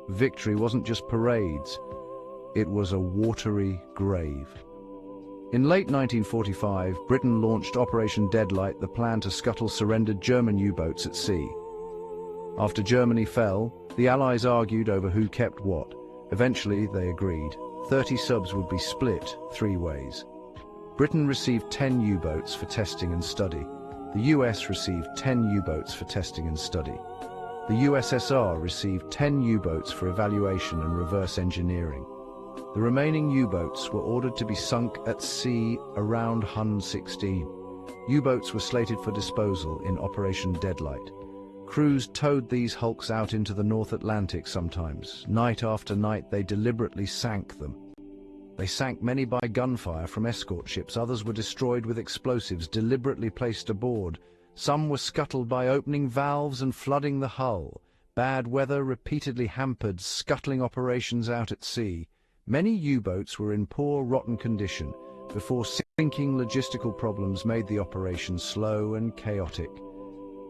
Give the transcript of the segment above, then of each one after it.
victory wasn't just parades, it was a watery grave. In late 1945, Britain launched Operation Deadlight, the plan to scuttle surrendered German U-boats at sea. After Germany fell, the Allies argued over who kept what. Eventually, they agreed. 30 subs would be split 3 ways. Britain received 10 U-boats for testing and study. The US received 10 U-boats for testing and study. The USSR received 10 U-boats for evaluation and reverse engineering. The remaining U-boats were ordered to be sunk at sea around Hun 16. U-boats were slated for disposal in Operation Deadlight. Crews towed these hulks out into the North Atlantic sometimes. Night after night, they deliberately sank them. They sank many by gunfire from escort ships. Others were destroyed with explosives deliberately placed aboard. Some were scuttled by opening valves and flooding the hull. Bad weather repeatedly hampered scuttling operations out at sea. Many U-boats were in poor, rotten condition. Before sinking, logistical problems made the operation slow and chaotic.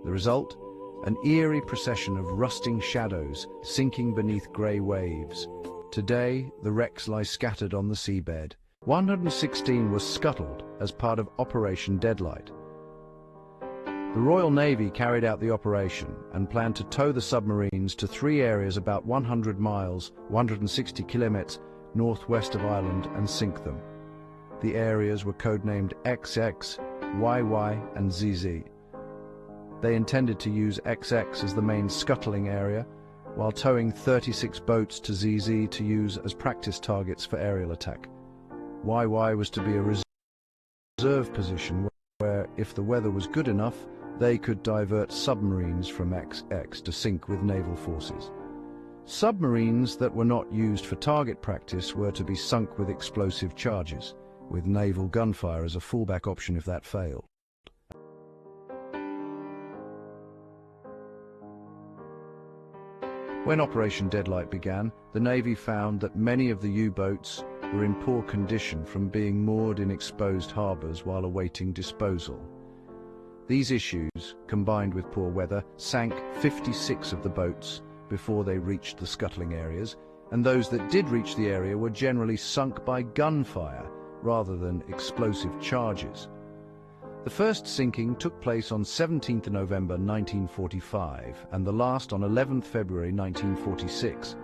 The result? An eerie procession of rusting shadows sinking beneath grey waves. Today, the wrecks lie scattered on the seabed. 116 was scuttled as part of Operation Deadlight. The Royal Navy carried out the operation and planned to tow the submarines to 3 areas about 100 miles, 160 kilometers, northwest of Ireland and sink them. The areas were codenamed XX, YY and ZZ. They intended to use XX as the main scuttling area, while towing 36 boats to ZZ to use as practice targets for aerial attack. YY was to be a reserve position where, if the weather was good enough, they could divert submarines from XX to sink with naval forces. Submarines that were not used for target practice were to be sunk with explosive charges, with naval gunfire as a fallback option if that failed. When Operation Deadlight began, the Navy found that many of the U-boats were in poor condition from being moored in exposed harbors while awaiting disposal. These issues, combined with poor weather, sank 56 of the boats before they reached the scuttling areas, and those that did reach the area were generally sunk by gunfire rather than explosive charges. The first sinking took place on 17th November 1945 and the last on 11th February 1946.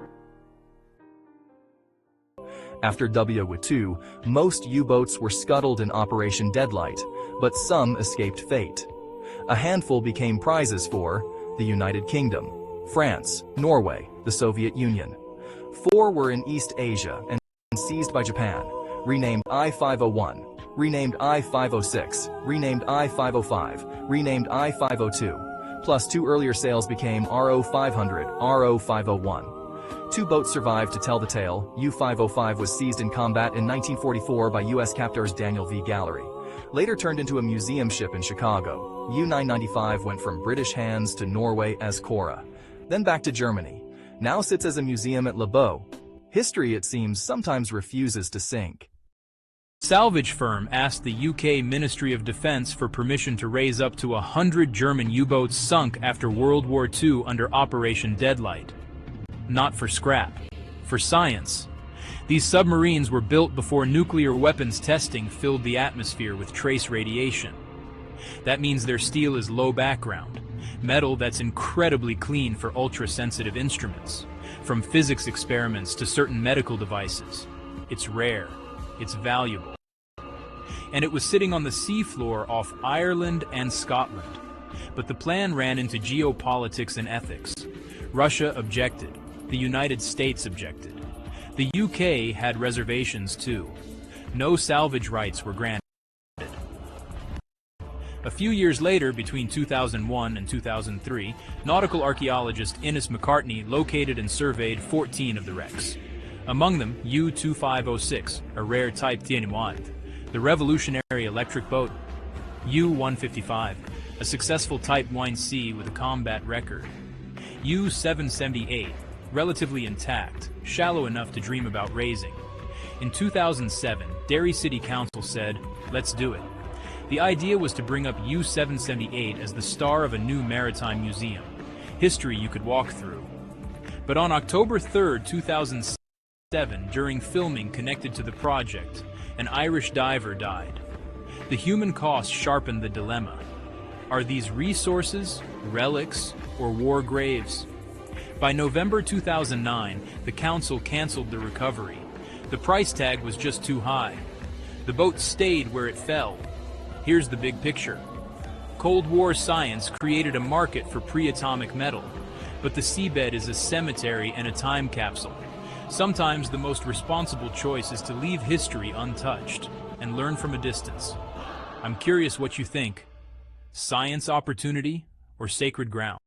After WW2, most U-boats were scuttled in Operation Deadlight, but some escaped fate. A handful became prizes for the United Kingdom, France, Norway, the Soviet Union. 4 were in East Asia and seized by Japan, renamed I-501, renamed I-506, renamed I-505, renamed I-502, plus 2 earlier sales became RO-500, RO-501. 2 boats survived to tell the tale. U-505 was seized in combat in 1944 by U.S. captors Daniel V. Gallery. Later turned into a museum ship in Chicago. U-995 went from British hands to Norway as Cora, then back to Germany. Now sits as a museum at Le Beau. History, it seems, sometimes refuses to sink. Salvage firm asked the UK Ministry of Defence for permission to raise up to 100 German U-boats sunk after World War II under Operation Deadlight. Not for scrap, for science. These submarines were built before nuclear weapons testing filled the atmosphere with trace radiation. That means their steel is low background, metal that's incredibly clean for ultra-sensitive instruments, from physics experiments to certain medical devices. It's rare, it's valuable. And it was sitting on the seafloor off Ireland and Scotland. But the plan ran into geopolitics and ethics. Russia objected. The United States objected. The UK had reservations too. No salvage rights were granted. A few years later, between 2001 and 2003, nautical archaeologist Innes McCartney located and surveyed 14 of the wrecks. Among them, U-2506, a rare type Dynamite, the revolutionary electric boat, U-155, a successful Type 1C with a combat record, U-778, relatively intact, shallow enough to dream about raising. In 2007, Derry City Council said, "Let's do it." The idea was to bring up U-778 as the star of a new maritime museum, history you could walk through. But on October 3, 2007, during filming connected to the project, an Irish diver died. The human cost sharpened the dilemma. Are these resources, relics, or war graves? By November 2009, the council canceled the recovery. The price tag was just too high. The boat stayed where it fell. Here's the big picture. Cold War science created a market for pre-atomic metal, but the seabed is a cemetery and a time capsule. Sometimes the most responsible choice is to leave history untouched and learn from a distance. I'm curious what you think. Science opportunity or sacred ground?